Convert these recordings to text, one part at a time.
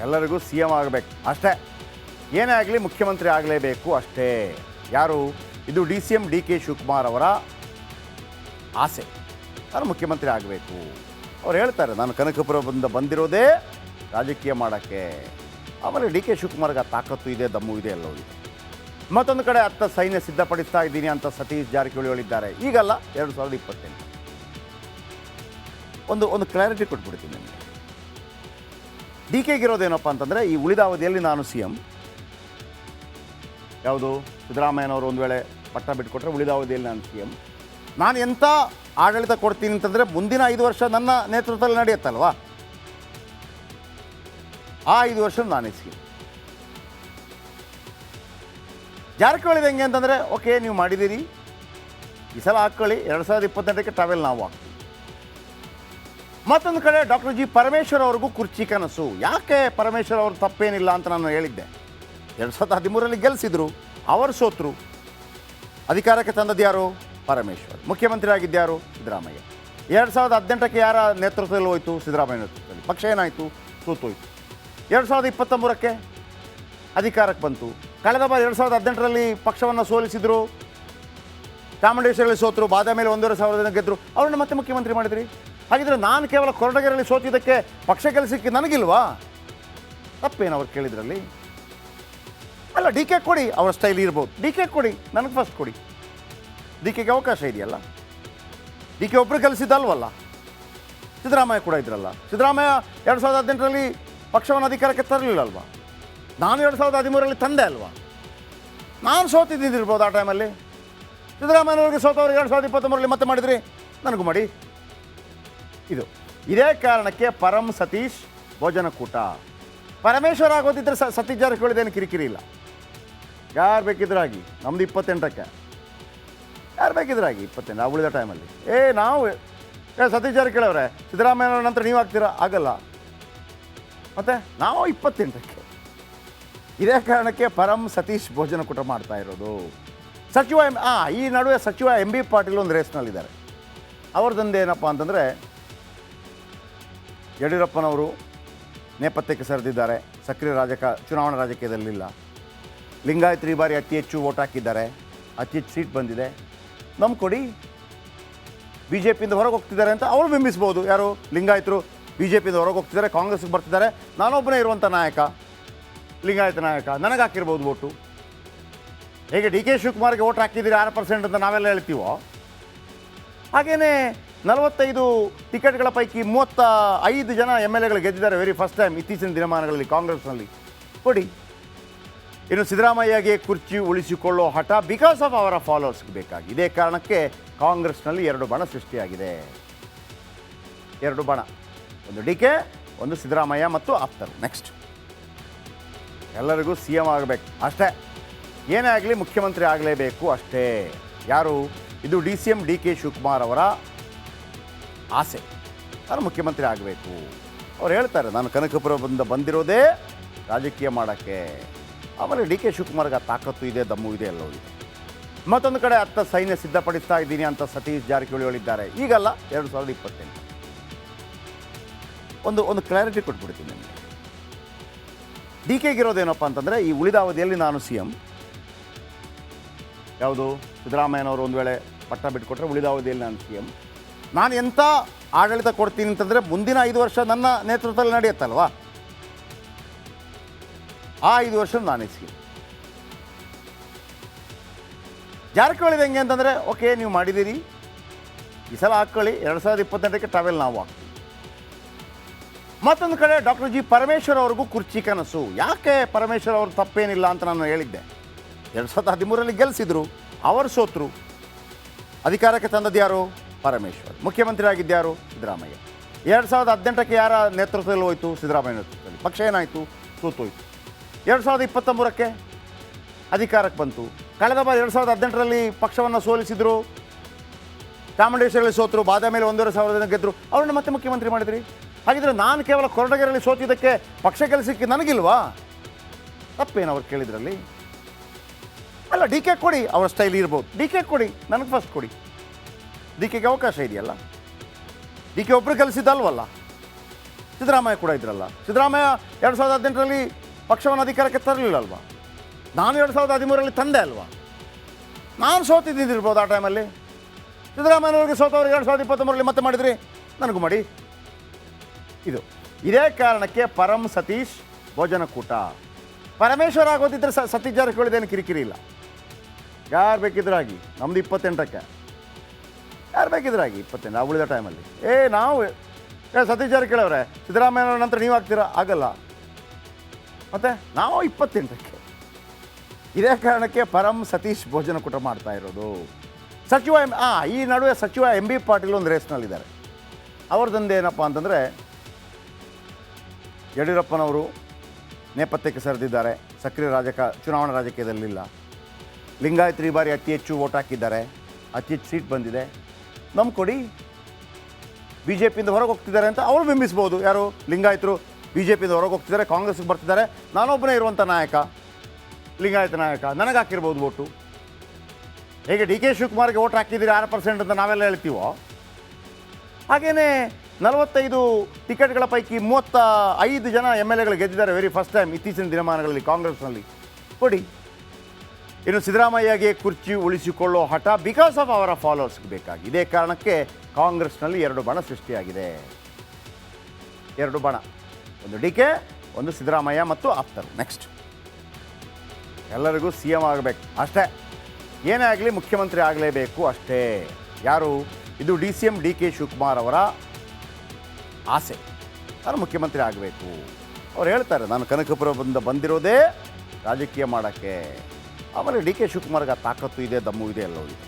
ಎಲ್ಲರಿಗೂ C M ಆಗಬೇಕು ಅಷ್ಟೇ. ಏನೇ ಆಗಲಿ ಮುಖ್ಯಮಂತ್ರಿ ಆಗಲೇಬೇಕು ಅಷ್ಟೇ. ಯಾರು ಇದು D C M D K Shivakumar ಅವರ ಆಸೆ. ನಾನು ಮುಖ್ಯಮಂತ್ರಿ ಆಗಬೇಕು. ಅವ್ರು ಹೇಳ್ತಾರೆ ನಾನು ಕನಕಪುರದಿಂದ ಬಂದಿರೋದೇ ರಾಜಕೀಯ ಮಾಡೋಕ್ಕೆ. ಆಮೇಲೆ ಡಿ ಕೆ ಶಿವಕುಮಾರ್ಗೆ ತಾಕತ್ತು ಇದೆ, ದಮ್ಮು ಇದೆ, ಎಲ್ಲವೂ ಇದೆ. ಮತ್ತೊಂದು ಕಡೆ ಅತ್ತ ಸೈನ್ಯ ಸಿದ್ಧಪಡಿಸ್ತಾ ಇದ್ದೀನಿ ಅಂತ ಸತೀಶ್ ಜಾರಕಿಹೊಳಿ ಹೇಳಿದ್ದಾರೆ. ಈಗಲ್ಲ 2028 ಒಂದು ಕ್ಲಾರಿಟಿ ಕೊಟ್ಬಿಡ್ತೀನಿ ನಿಮಗೆ. ಡಿ ಕೆಗಿರೋದೇನಪ್ಪ ಅಂತಂದರೆ ಈ ಉಳಿದ ಅವಧಿಯಲ್ಲಿ ನಾನು ಸಿ ಎಂ, ಯಾವುದು ಸಿದ್ದರಾಮಯ್ಯನವರು ಒಂದು ವೇಳೆ ಪಟ್ಟ ಬಿಟ್ಟುಕೊಟ್ರೆ ಉಳಿದ ಅವಧಿಯಲ್ಲಿ ನಾನು ಸಿ ಎಂ, ನಾನು ಎಂಥ ಆಡಳಿತ ಕೊಡ್ತೀನಿ ಅಂತಂದರೆ ಮುಂದಿನ 5 ವರ್ಷ ನನ್ನ ನೇತೃತ್ವದಲ್ಲಿ ನಡೆಯುತ್ತಲ್ವಾ, ಆ 5 ವರ್ಷ ನಾನೇ ಸಿ ಎಂ. ಜಾರಕಿಹೊಳಿದು ಹೆಂಗೆ ಅಂತಂದರೆ ಓಕೆ ನೀವು ಮಾಡಿದ್ದೀರಿ, ಈ ಸಲ ಹಾಕ್ಕೊಳ್ಳಿ, 2028ಕ್ಕೆ ಟ್ರಾವೆಲ್ ನಾವು ಹಾಕ್ತೀವಿ. ಮತ್ತೊಂದು ಕಡೆ ಡಾಕ್ಟರ್ ಜಿ ಪರಮೇಶ್ವರ್ ಅವ್ರಿಗೂ ಕುರ್ಚಿ ಕನಸು. ಯಾಕೆ ಪರಮೇಶ್ವರ್ ಅವರು ತಪ್ಪೇನಿಲ್ಲ ಅಂತ ನಾನು ಹೇಳಿದ್ದೆ. 2013 ಗೆಲ್ಲಿಸಿದ್ರು, ಅವರು ಸೋತರು. ಅಧಿಕಾರಕ್ಕೆ ತಂದದ್ದು ಯಾರು? ಪರಮೇಶ್ವರ್. ಮುಖ್ಯಮಂತ್ರಿ ಆಗಿದ್ದ್ಯಾರು? ಸಿದ್ದರಾಮಯ್ಯ. 2018ಕ್ಕೆ ಯಾರ ನೇತೃತ್ವದಲ್ಲಿ ಹೋಯಿತು? ಸಿದ್ದರಾಮಯ್ಯ ನೇತೃತ್ವದಲ್ಲಿ. ಪಕ್ಷ ಏನಾಯಿತು? ಸೋತೋಯ್ತು. 2023ಕ್ಕೆ ಅಧಿಕಾರಕ್ಕೆ ಬಂತು. ಕಳೆದ ಬಾರಿ 2018ರಲ್ಲಿ ಪಕ್ಷವನ್ನು ಸೋಲಿಸಿದ್ರು, ಚಾಮುಂಡೇಶ್ವರಿಯಲ್ಲಿ ಸೋತರು, ಬಾದಾಮಿಯಲ್ಲಿ 1,500 ಜನ ಗೆದ್ದರು, ಅವ್ರನ್ನ ಮತ್ತೆ ಮುಖ್ಯಮಂತ್ರಿ ಮಾಡಿದ್ರಿ. ಹಾಗಿದ್ರೆ ನಾನು ಕೇವಲ ಕೊರಟಗೆರೆಯಲ್ಲಿ ಸೋತಿದ್ದಕ್ಕೆ ಪಕ್ಷ ಕೆಲಸಕ್ಕೆ ನನಗಿಲ್ವಾ? ತಪ್ಪೇನು ಅವ್ರು ಕೇಳಿದ್ರಲ್ಲಿ? ಅಲ್ಲ, ಡಿ ಕೆ ಕೊಡಿ, ಅವರ ಸ್ಟೈಲ್ ಇರ್ಬೋದು. ಡಿ ಕೆ ಕೊಡಿ, ನನಗೆ ಫಸ್ಟ್ ಕೊಡಿ. ಡಿ ಕೆಗೆ ಅವಕಾಶ ಇದೆಯಲ್ಲ. ಡಿ ಕೆ ಒಬ್ಬರು ಕಲಿಸಿದ್ದಲ್ವಲ್ಲ, ಸಿದ್ದರಾಮಯ್ಯ ಕೂಡ ಇದ್ರಲ್ಲ. ಸಿದ್ದರಾಮಯ್ಯ 2018ರಲ್ಲಿ ಪಕ್ಷವನ್ನು ಅಧಿಕಾರಕ್ಕೆ ತರಲಿಲ್ಲಲ್ವಾ? ನಾನು 2013ರಲ್ಲಿ ತಂದೆ ಅಲ್ವಾ? ನಾನು ಸೋತಿದ್ದಿರ್ಬೋದು ಆ ಟೈಮಲ್ಲಿ. ಸಿದ್ದರಾಮಯ್ಯವ್ರಿಗೆ ಸೋತವ್ರಿಗೆ 2023ರಲ್ಲಿ ಮತ್ತೆ ಮಾಡಿದ್ರಿ, ನನಗೂ ಮಾಡಿ. ಇದೇ ಕಾರಣಕ್ಕೆ ಪರಂ ಸತೀಶ್ ಭೋಜನಕೂಟ. ಪರಮೇಶ್ವರ ಆಗೋದಿದ್ದರೆ ಸತೀಶ್ ಜಾರಕಿಹೊಳಿದೇನು ಕಿರಿಕಿರಿ ಇಲ್ಲ. ಯಾರು ಬೇಕಿದ್ರೂ ಆಗಿ, ನಮ್ಮದು 28ಕ್ಕೆ, ಯಾರು ಬೇಕಿದ್ರೂ ಆಗಿ 28 ಆ ಉಳಿದ ಟೈಮಲ್ಲಿ. ನಾವು ಸತೀಶ್ ಜಾರಕಿಹೊಳಿ ಅವರೇ ಸಿದ್ದರಾಮಯ್ಯವ್ರ ನಂತರ ನೀವು ಆಗ್ತೀರಾ? ಆಗಲ್ಲ. ಮತ್ತು ನಾವು 28ಕ್ಕೆ. ಇದೇ ಕಾರಣಕ್ಕೆ ಪರಂ ಸತೀಶ್ ಭೋಜನಕೂಟ ಮಾಡ್ತಾ ಇರೋದು. ಸಚಿವ ಈ ನಡುವೆ ಸಚಿವ ಎಂ ಬಿ ಪಾಟೀಲ್ ಒಂದು ರೇಸ್ನಲ್ಲಿದ್ದಾರೆ. ಅವ್ರದ್ದೊಂದು ಏನಪ್ಪ ಅಂತಂದರೆ, ಯಡಿಯೂರಪ್ಪನವರು ನೇಪಥ್ಯಕ್ಕೆ ಸರಿದಿದ್ದಾರೆ, ಸಕ್ರಿಯ ಚುನಾವಣಾ ರಾಜಕೀಯದಲ್ಲಿಲ್ಲ. ಲಿಂಗಾಯತರು ಈ ಬಾರಿ ಅತಿ ಹೆಚ್ಚು ವೋಟ್ ಹಾಕಿದ್ದಾರೆ, ಅತಿ ಹೆಚ್ಚು ಸೀಟ್ ಬಂದಿದೆ, ನಮ್ಗೆ ಕೊಡಿ. ಬಿ ಜೆ ಪಿಯಿಂದ ಹೊರಗೆ ಹೋಗ್ತಿದ್ದಾರೆ ಅಂತ ಅವರು ಬಿಂಬಿಸ್ಬೋದು. ಯಾರು? ಲಿಂಗಾಯತರು ಬಿ ಜೆ ಪಿಯಿಂದ ಹೊರಗೆ ಹೋಗ್ತಿದ್ದಾರೆ, ಕಾಂಗ್ರೆಸ್ಗೆ ಬರ್ತಿದ್ದಾರೆ, ನಾನೊಬ್ಬನೇ ಇರುವಂಥ ನಾಯಕ, ಲಿಂಗಾಯತ ನಾಯಕ, ನನಗೆ ಹಾಕಿರ್ಬೋದು ವೋಟು. ಹೇಗೆ ಡಿ ಕೆ ಶಿವಕುಮಾರ್ಗೆ ವೋಟ್ ಹಾಕಿದ್ದೀರಿ 6% ಅಂತ ನಾವೆಲ್ಲ ಹೇಳ್ತೀವೋ, ಹಾಗೆಯೇ 45 ಟಿಕೆಟ್ಗಳ ಪೈಕಿ 35 ಜನ MLAಗಳು ಗೆದ್ದಿದ್ದಾರೆ ವೆರಿ ಫಸ್ಟ್ ಟೈಮ್ ಇತ್ತೀಚಿನ ದಿನಮಾನಗಳಲ್ಲಿ ಕಾಂಗ್ರೆಸ್ನಲ್ಲಿ. ಕೊಡಿ. ಇನ್ನು ಸಿದ್ದರಾಮಯ್ಯಗೆ ಕುರ್ಚಿ ಉಳಿಸಿಕೊಳ್ಳೋ ಹಠ ಬಿಕಾಸ್ ಆಫ್ ಅವರ ಫಾಲೋವರ್ಸ್ಗೆ ಬೇಕಾಗಿ. ಇದೇ ಕಾರಣಕ್ಕೆ ಕಾಂಗ್ರೆಸ್ನಲ್ಲಿ 2 ಬಣ ಸೃಷ್ಟಿಯಾಗಿದೆ. 2 ಬಣ, ಒಂದು ಡಿ ಕೆ, ಒಂದು ಸಿದ್ದರಾಮಯ್ಯ ಮತ್ತು ಆಪ್ತರು. ನೆಕ್ಸ್ಟ್ ಎಲ್ಲರಿಗೂ ಸಿ ಎಂ ಆಗಬೇಕು ಅಷ್ಟೇ. ಏನೇ ಆಗಲಿ ಮುಖ್ಯಮಂತ್ರಿ ಆಗಲೇಬೇಕು ಅಷ್ಟೇ. ಯಾರು ಇದು D C M D K Shivakumar ಅವರ ಆಸೆ. ನಾನು ಮುಖ್ಯಮಂತ್ರಿ ಆಗಬೇಕು. ಅವ್ರು ಹೇಳ್ತಾರೆ ನಾನು ಕನಕಪುರದಿಂದ ಬಂದಿರೋದೇ ರಾಜಕೀಯ ಮಾಡೋಕ್ಕೆ. ಆಮೇಲೆ ಡಿ ಕೆ ಶಿವಕುಮಾರ್ಗೆ ತಾಕತ್ತು ಇದೆ, ದಮ್ಮು ಇದೆ, ಎಲ್ಲವೂ ಇದೆ. ಮತ್ತೊಂದು ಕಡೆ ಅತ್ತ ಸೈನ್ಯ ಸಿದ್ಧಪಡಿಸ್ತಾ ಇದ್ದೀನಿ ಅಂತ ಸತೀಶ್ ಜಾರಕಿಹೊಳಿ ಹೇಳಿದ್ದಾರೆ. ಈಗಲ್ಲ 2028 ಒಂದು ಕ್ಲಾರಿಟಿ ಕೊಟ್ಬಿಡ್ತೀನಿ ನಿಮಗೆ. ಡಿ ಕೆಗಿರೋದೇನಪ್ಪ ಅಂತಂದರೆ ಈ ಉಳಿದ ಅವಧಿಯಲ್ಲಿ ನಾನು ಸಿ ಎಂ, ಯಾವುದು ಸಿದ್ದರಾಮಯ್ಯನವರು ಒಂದು ವೇಳೆ ಪಟ್ಟ ಬಿಟ್ಟುಕೊಟ್ರೆ ಉಳಿದ ಅವಧಿಯಲ್ಲಿ ನಾನು ಸಿ ಎಂ, ನಾನು ಎಂಥ ಆಡಳಿತ ಕೊಡ್ತೀನಿ ಅಂತಂದರೆ ಮುಂದಿನ 5 ವರ್ಷ ನನ್ನ ನೇತೃತ್ವದಲ್ಲಿ ನಡೆಯುತ್ತಲ್ವಾ, ಆ 5 ವರ್ಷ ನಾನೇ ಸಿ ಎಂ. ಜಾರಕಿಹೊಳಿದು ಹೆಂಗೆ ಅಂತಂದರೆ ಓಕೆ ನೀವು ಮಾಡಿದ್ದೀರಿ, ಈ ಸಲ ಹಾಕ್ಕೊಳ್ಳಿ, 2028ಕ್ಕೆ ಟ್ರಾವೆಲ್ ನಾವು ಹಾಕ್ತೀವಿ. ಮತ್ತೊಂದು ಕಡೆ ಡಾಕ್ಟರ್ ಜಿ ಪರಮೇಶ್ವರ್ ಅವ್ರಿಗೂ ಕುರ್ಚಿ ಕನಸು. ಯಾಕೆ ಪರಮೇಶ್ವರ್ ಅವರು ತಪ್ಪೇನಿಲ್ಲ ಅಂತ ನಾನು ಹೇಳಿದ್ದೆ. 2013ರಲ್ಲಿ ಗೆಲ್ಲಿಸಿದ್ರು, ಅವರು ಸೋತರು. ಅಧಿಕಾರಕ್ಕೆ ತಂದದ್ದು ಯಾರು? ಪರಮೇಶ್ವರ್. ಮುಖ್ಯಮಂತ್ರಿ ಆಗಿದ್ದ್ಯಾರು? ಸಿದ್ದರಾಮಯ್ಯ. 2018ಕ್ಕೆ ಯಾರ ನೇತೃತ್ವದಲ್ಲಿ ಹೋಯಿತು? ಸಿದ್ದರಾಮಯ್ಯ ನೇತೃತ್ವದಲ್ಲಿ. ಪಕ್ಷ ಏನಾಯಿತು? ಸೋತೋಯ್ತು. 2023ಕ್ಕೆ ಅಧಿಕಾರಕ್ಕೆ ಬಂತು. ಕಳೆದ ಬಾರಿ 2018ರಲ್ಲಿ ಪಕ್ಷವನ್ನು ಸೋಲಿಸಿದ್ರು, ಚಾಮುಂಡೇಶ್ವರಿಯಲ್ಲಿ ಸೋತರು, ಬಾದಾಮಿಯಲ್ಲಿ 1,500 ಜನ ಗೆದ್ದರು, ಅವ್ರನ್ನ ಮತ್ತೆ ಮುಖ್ಯಮಂತ್ರಿ ಮಾಡಿದ್ರಿ. ಹಾಗಿದ್ರೆ ನಾನು ಕೇವಲ ಕೊರಟಗೆರೆಯಲ್ಲಿ ಸೋತಿದ್ದಕ್ಕೆ ಪಕ್ಷ ಕೆಲಸಕ್ಕೆ ನನಗಿಲ್ವಾ? ತಪ್ಪೇನು ಅವ್ರು ಕೇಳಿದ್ರಲ್ಲಿ? ಅಲ್ಲ, ಡಿ ಕೆ ಕೊಡಿ, ಅವರ ಸ್ಟೈಲ್ ಇರ್ಬೋದು. ಡಿ ಕೆ ಕೊಡಿ, ನನಗೆ ಫಸ್ಟ್ ಕೊಡಿ. ಡಿ ಕೆಗೆ ಅವಕಾಶ ಇದೆಯಲ್ಲ. ಡಿ ಕೆ ಒಬ್ಬರು ಕಲಿಸಿದ್ದಲ್ವಲ್ಲ, ಸಿದ್ದರಾಮಯ್ಯ ಕೂಡ ಇದ್ರಲ್ಲ. ಸಿದ್ದರಾಮಯ್ಯ 2018ರಲ್ಲಿ ಪಕ್ಷವನ್ನು ಅಧಿಕಾರಕ್ಕೆ ತರಲಿಲ್ಲ ಅಲ್ವಾ? ನಾನು 2013ರಲ್ಲಿ ತಂದೆ ಅಲ್ವಾ? ನಾನು ಸೋತಿದ್ದಿರ್ಬೋದು ಆ ಟೈಮಲ್ಲಿ. ಸಿದ್ದರಾಮಯ್ಯವ್ರಿಗೆ ಸೋತವ್ರಿಗೆ 2023ರಲ್ಲಿ ಮತ್ತೆ ಮಾಡಿದ್ರಿ, ನನಗೂ ಮಾಡಿ. ಇದೇ ಕಾರಣಕ್ಕೆ ಪರಂ ಸತೀಶ್ ಭೋಜನಕೂಟ. ಪರಮೇಶ್ವರ ಆಗೋದಿದ್ದರೆ ಸತೀಶ್ ಜಾರಕಿಹೊಳಿದೇನು ಕಿರಿಕಿರಿ ಇಲ್ಲ. ಯಾರು ಬೇಕಿದ್ರಾಗಿ, ನಮ್ಮದು 28ಕ್ಕೆ, ಯಾರು ಬೇಕಿದ್ರಾಗಿ 28 ನಾವು ಉಳಿದ ಟೈಮಲ್ಲಿ. ನಾವು ಸತೀಶ್ ಜಾರಕಿಹೊಳಿ ಅವರೇ ಸಿದ್ದರಾಮಯ್ಯವ್ರ ನಂತರ ನೀವು ಆಗ್ತೀರಾ? ಆಗಲ್ಲ. ಮತ್ತು ನಾವು 28ಕ್ಕೆ. ಇದೇ ಕಾರಣಕ್ಕೆ ಪರಂ ಸತೀಶ್ ಭೋಜನಕೂಟ ಮಾಡ್ತಾ ಇರೋದು. ಸಚಿವ ಈ ನಡುವೆ ಸಚಿವ ಎಂ ಬಿ ಪಾಟೀಲ್ ಒಂದು ರೇಸ್ನಲ್ಲಿದ್ದಾರೆ. ಅವ್ರದ್ದೊಂದು ಏನಪ್ಪ ಅಂತಂದರೆ, ಯಡಿಯೂರಪ್ಪನವರು ನೇಪಥ್ಯಕ್ಕೆ ಸರಿದಿದ್ದಾರೆ, ಸಕ್ರಿಯ ಚುನಾವಣಾ ರಾಜಕೀಯದಲ್ಲಿಲ್ಲ. ಲಿಂಗಾಯತರು ಈ ಬಾರಿ ಅತಿ ಹೆಚ್ಚು ವೋಟ್ ಹಾಕಿದ್ದಾರೆ, ಅತಿ ಹೆಚ್ಚು ಸೀಟ್ ಬಂದಿದೆ, ನಮ್ಮ ಕೊಡಿ. ಬಿ ಜೆ ಪಿಯಿಂದ ಹೊರಗೆ ಹೋಗ್ತಿದ್ದಾರೆ ಅಂತ ಅವರು ಬಿಂಬಿಸ್ಬೋದು. ಯಾರು? ಲಿಂಗಾಯತರು ಬಿ ಜೆ ಪಿಯಿಂದ ಹೊರಗೆ ಹೋಗ್ತಿದ್ದಾರೆ, ಕಾಂಗ್ರೆಸ್ಗೆ ಬರ್ತಿದ್ದಾರೆ, ನಾನೊಬ್ಬನೇ ಇರುವಂಥ ನಾಯಕ, ಲಿಂಗಾಯತ ನಾಯಕ, ನನಗೆ ಹಾಕಿರ್ಬೋದು ವೋಟು. ಹೇಗೆ ಡಿ ಕೆ ಶಿವಕುಮಾರ್ಗೆ ವೋಟ್ ಹಾಕಿದ್ದೀರಿ 6% ಅಂತ ನಾವೆಲ್ಲ ಹೇಳ್ತೀವೋ, ಹಾಗೆಯೇ 45 ಟಿಕೆಟ್ಗಳ ಪೈಕಿ 35 ಜನ MLAಗಳು ಗೆದ್ದಿದ್ದಾರೆ ವೆರಿ ಫಸ್ಟ್ ಟೈಮ್ ಇತ್ತೀಚಿನ ದಿನಮಾನಗಳಲ್ಲಿ ಕಾಂಗ್ರೆಸ್ನಲ್ಲಿ. ಕೊಡಿ. ಇನ್ನು ಸಿದ್ದರಾಮಯ್ಯಗೆ ಕುರ್ಚಿ ಉಳಿಸಿಕೊಳ್ಳೋ ಹಠ ಬಿಕಾಸ್ ಆಫ್ ಅವರ ಫಾಲೋವರ್ಸ್ಗೆ ಬೇಕಾಗಿ. ಇದೇ ಕಾರಣಕ್ಕೆ ಕಾಂಗ್ರೆಸ್ನಲ್ಲಿ 2 ಬಣ ಸೃಷ್ಟಿಯಾಗಿದೆ. 2 ಬಣ, ಒಂದು ಡಿ ಕೆ, ಒಂದು ಸಿದ್ದರಾಮಯ್ಯ ಮತ್ತು ಆಪ್ತರು. ನೆಕ್ಸ್ಟ್ ಎಲ್ಲರಿಗೂ CM ಆಗಬೇಕು ಅಷ್ಟೇ, ಏನೇ ಆಗಲಿ ಮುಖ್ಯಮಂತ್ರಿ ಆಗಲೇಬೇಕು ಅಷ್ಟೇ. ಯಾರು? ಇದು DCM ಡಿ ಕೆ ಶಿವಕುಮಾರ್ ಅವರ ಆಸೆ. ನಾನು ಮುಖ್ಯಮಂತ್ರಿ ಆಗಬೇಕು. ಅವ್ರು ಹೇಳ್ತಾರೆ, ನಾನು ಕನಕಪುರದಿಂದ ಬಂದಿರೋದೇ ರಾಜಕೀಯ ಮಾಡೋಕ್ಕೆ. ಆಮೇಲೆ ಡಿ ಕೆ ಶಿವಕುಮಾರ್ಗೆ ಆ ತಾಕತ್ತು ಇದೆ, ದಮ್ಮು ಇದೆ, ಎಲ್ಲವೂ ಇದೆ.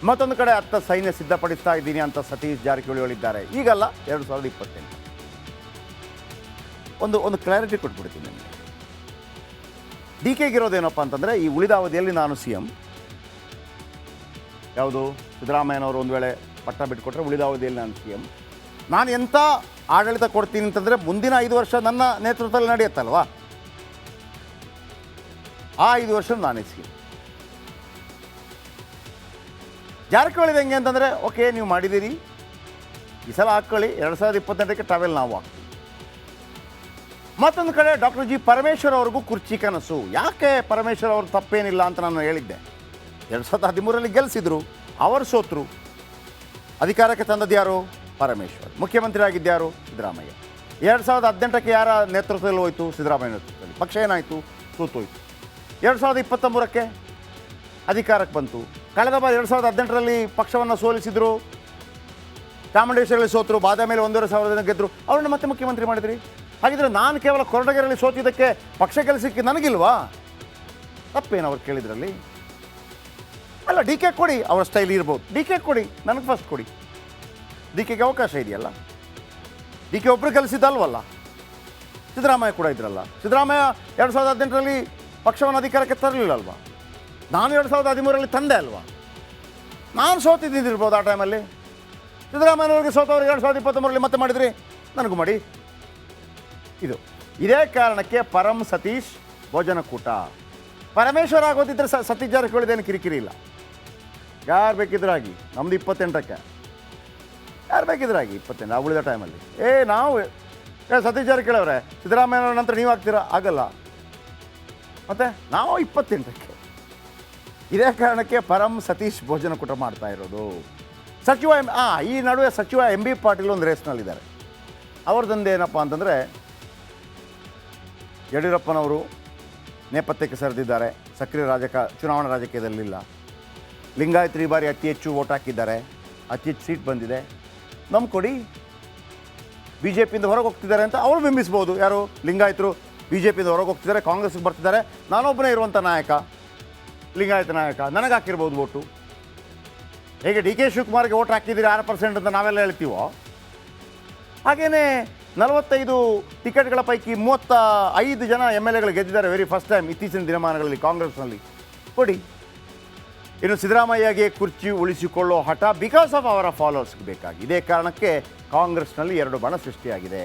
ಮತ್ತೊಂದು ಕಡೆ ಅತ್ತ ಸೈನ್ಯ ಸಿದ್ಧಪಡಿಸ್ತಾ ಇದ್ದೀನಿ ಅಂತ ಸತೀಶ್ ಜಾರಕಿಹೊಳಿ ಹೇಳಿದ್ದಾರೆ. ಈಗಲ್ಲ, 2028. ಒಂದು ಕ್ಲಾರಿಟಿ ಕೊಟ್ಬಿಡ್ತೀನಿ ನಿಮಗೆ. ಡಿ ಕೆಗಿರೋದೇನಪ್ಪ ಅಂತಂದರೆ, ಈ ಉಳಿದ ಅವಧಿಯಲ್ಲಿ ನಾನು CM. ಯಾವುದು? ಸಿದ್ದರಾಮಯ್ಯನವರು ಒಂದು ವೇಳೆ ಪಟ್ಟ ಬಿಟ್ಟುಕೊಟ್ರೆ ಉಳಿದ ಅವಧಿಯಲ್ಲಿ ನಾನು CM. ನಾನು ಎಂಥ ಆಡಳಿತ ಕೊಡ್ತೀನಿ ಅಂತಂದರೆ, ಮುಂದಿನ 5 ವರ್ಷ ನನ್ನ ನೇತೃತ್ವದಲ್ಲಿ ನಡೆಯುತ್ತಲ್ವಾ, ಆ 5 ವರ್ಷ ನಾನೇ CM. ಜಾರಕಿಹೊಳಿದು ಹೆಂಗೆ ಅಂತಂದರೆ, ಓಕೆ ನೀವು ಮಾಡಿದ್ದೀರಿ, ಈ ಸಲ ಹಾಕ್ಕೊಳ್ಳಿ, 2028ಕ್ಕೆ ಟ್ರಾವೆಲ್ ನಾವು ಹಾಕ್ತೀವಿ. ಮತ್ತೊಂದು ಕಡೆ ಡಾಕ್ಟರ್ ಜಿ ಪರಮೇಶ್ವರ್ ಅವ್ರಿಗೂ ಕುರ್ಚಿ ಕನಸು. ಯಾಕೆ ಪರಮೇಶ್ವರ್ ಅವರು ತಪ್ಪೇನಿಲ್ಲ ಅಂತ ನಾನು ಹೇಳಿದ್ದೆ. 2013ರಲ್ಲಿ ಗೆಲ್ಲಿಸಿದ್ರು, ಅವರು ಸೋತರು. ಅಧಿಕಾರಕ್ಕೆ ತಂದದ್ದು ಯಾರು? ಪರಮೇಶ್ವರ್. ಮುಖ್ಯಮಂತ್ರಿ ಆಗಿದ್ದ್ಯಾರು? ಸಿದ್ದರಾಮಯ್ಯ. 2018ಕ್ಕೆ ಯಾರ ನೇತೃತ್ವದಲ್ಲಿ ಹೋಯಿತು? ಸಿದ್ದರಾಮಯ್ಯ ನೇತೃತ್ವದಲ್ಲಿ. ಪಕ್ಷ ಏನಾಯಿತು? ಸೋತೋಯ್ತು. 2023ಕ್ಕೆ ಅಧಿಕಾರಕ್ಕೆ ಬಂತು. ಕಳೆದ ಬಾರಿ 2018ರಲ್ಲಿ ಪಕ್ಷವನ್ನು ಸೋಲಿಸಿದ್ರು, ಚಾಮುಂಡೇಶ್ವರಿಯಲ್ಲಿ ಸೋತರು, ಬಾದಾಮಿಯಲ್ಲಿ 1,500 ಜನ ಗೆದ್ದರು, ಅವ್ರನ್ನ ಮತ್ತೆ ಮುಖ್ಯಮಂತ್ರಿ ಮಾಡಿದ್ರಿ. ಹಾಗಿದ್ರೆ ನಾನು ಕೇವಲ ಕೊರಟಗೆರೆಯಲ್ಲಿ ಸೋತಿದ್ದಕ್ಕೆ ಪಕ್ಷ ಕೆಲಸಕ್ಕೆ ನನಗಿಲ್ವಾ? ತಪ್ಪೇನು ಅವ್ರು ಕೇಳಿದ್ರಲ್ಲಿ? ಅಲ್ಲ, ಡಿ ಕೆ ಕೊಡಿ, ಅವರ ಸ್ಟೈಲ್ ಇರ್ಬೋದು. ಡಿ ಕೆ ಕೊಡಿ, ನನಗೆ ಫಸ್ಟ್ ಕೊಡಿ. ಡಿ ಕೆಗೆ ಅವಕಾಶ ಇದೆಯಲ್ಲ. ಡಿ ಕೆ ಒಬ್ಬರು ಕಲಿಸಿದ್ದಲ್ವಲ್ಲ, ಸಿದ್ದರಾಮಯ್ಯ ಕೂಡ ಇದ್ರಲ್ಲ. ಸಿದ್ದರಾಮಯ್ಯ 2018ರಲ್ಲಿ ಪಕ್ಷವನ್ನು ಅಧಿಕಾರಕ್ಕೆ ತರಲಿಲ್ಲ ಅಲ್ವಾ? ನಾನು 2013ರಲ್ಲಿ ತಂದೆ ಅಲ್ವಾ? ನಾನು ಸೋತಿದ್ದಿರ್ಬೋದು ಆ ಟೈಮಲ್ಲಿ. ಸಿದ್ದರಾಮಯ್ಯವ್ರಿಗೆ ಸೋತವ್ರಿಗೆ 2023ರಲ್ಲಿ ಮತ್ತೆ ಮಾಡಿದ್ರಿ, ನನಗೂ ಮಾಡಿ. ಇದೇ ಕಾರಣಕ್ಕೆ ಪರಂ ಸತೀಶ್ ಭೋಜನಕೂಟ. ಪರಮೇಶ್ವರ ಆಗೋದಿದ್ದರೆ ಸತೀಶ್ ಜಾರಕಿಹೊಳಿದೇನು ಕಿರಿಕಿರಿ ಇಲ್ಲ. ಯಾರು ಬೇಕಿದ್ರಾಗಿ, ನಮ್ಮದು 28ಕ್ಕೆ, ಯಾರು ಬೇಕಿದ್ರಾಗಿ 28 ನಾವು ಉಳಿದ ಟೈಮಲ್ಲಿ. ನಾವು ಸತೀಶ್ ಜಾರಕಿಹೊಳಿ ಅವರೇ ಸಿದ್ದರಾಮಯ್ಯವ್ರ ನಂತರ ನೀವು ಆಗ್ತೀರಾ? ಆಗಲ್ಲ. ಮತ್ತು ನಾವು 28ಕ್ಕೆ. ಇದೇ ಕಾರಣಕ್ಕೆ ಪರಂ ಸತೀಶ್ ಭೋಜನಕೂಟ ಮಾಡ್ತಾ ಇರೋದು. ಸಚಿವ ಈ ನಡುವೆ ಸಚಿವ ಎಂ ಬಿ ಪಾಟೀಲ್ ಒಂದು ರೇಸ್ನಲ್ಲಿದ್ದಾರೆ. ಅವ್ರದ್ದೊಂದು ಏನಪ್ಪ ಅಂತಂದರೆ, ಯಡಿಯೂರಪ್ಪನವರು ನೇಪಥ್ಯಕ್ಕೆ ಸರಿದಿದ್ದಾರೆ, ಸಕ್ರಿಯ ಚುನಾವಣಾ ರಾಜಕೀಯದಲ್ಲಿಲ್ಲ. ಲಿಂಗಾಯತರು ಈ ಬಾರಿ ಅತಿ ಹೆಚ್ಚು ವೋಟ್ ಹಾಕಿದ್ದಾರೆ, ಅತಿ ಹೆಚ್ಚು ಸೀಟ್ ಬಂದಿದೆ, ನಮ್ಮ ಕೊಡಿ. ಬಿ ಜೆ ಪಿಯಿಂದ ಹೊರಗೆ ಹೋಗ್ತಿದ್ದಾರೆ ಅಂತ ಅವರು ಬಿಂಬಿಸ್ಬೋದು. ಯಾರು? ಲಿಂಗಾಯತರು ಬಿ ಜೆ ಪಿಯಿಂದ ಹೊರಗೆ ಹೋಗ್ತಿದ್ದಾರೆ, ಕಾಂಗ್ರೆಸ್ಗೆ ಬರ್ತಿದ್ದಾರೆ, ನಾನೊಬ್ಬನೇ ಇರುವಂಥ ನಾಯಕ, ಲಿಂಗಾಯತ ನಾಯಕ, ನನಗೆ ಹಾಕಿರ್ಬೋದು ವೋಟು. ಹೇಗೆ ಡಿ ಕೆ ಶಿವಕುಮಾರ್ಗೆ ವೋಟ್ ಹಾಕಿದ್ದೀರಿ 6% ಅಂತ ನಾವೆಲ್ಲ ಹೇಳ್ತೀವೋ, ಹಾಗೆಯೇ 45 ಟಿಕೆಟ್ಗಳ ಪೈಕಿ 35 ಜನ MLAಗಳು ಗೆದ್ದಿದ್ದಾರೆ ವೆರಿ ಫಸ್ಟ್ ಟೈಮ್ ಇತ್ತೀಚಿನ ದಿನಮಾನಗಳಲ್ಲಿ ಕಾಂಗ್ರೆಸ್ನಲ್ಲಿ. ಕೊಡಿ. ಇನ್ನು ಸಿದ್ದರಾಮಯ್ಯಗೆ ಕುರ್ಚಿ ಉಳಿಸಿಕೊಳ್ಳೋ ಹಠ ಬಿಕಾಸ್ ಆಫ್ ಅವರ ಫಾಲೋವರ್ಸ್ಗೆ ಬೇಕಾಗಿ. ಇದೇ ಕಾರಣಕ್ಕೆ ಕಾಂಗ್ರೆಸ್ನಲ್ಲಿ 2 ಬಣ ಸೃಷ್ಟಿಯಾಗಿದೆ.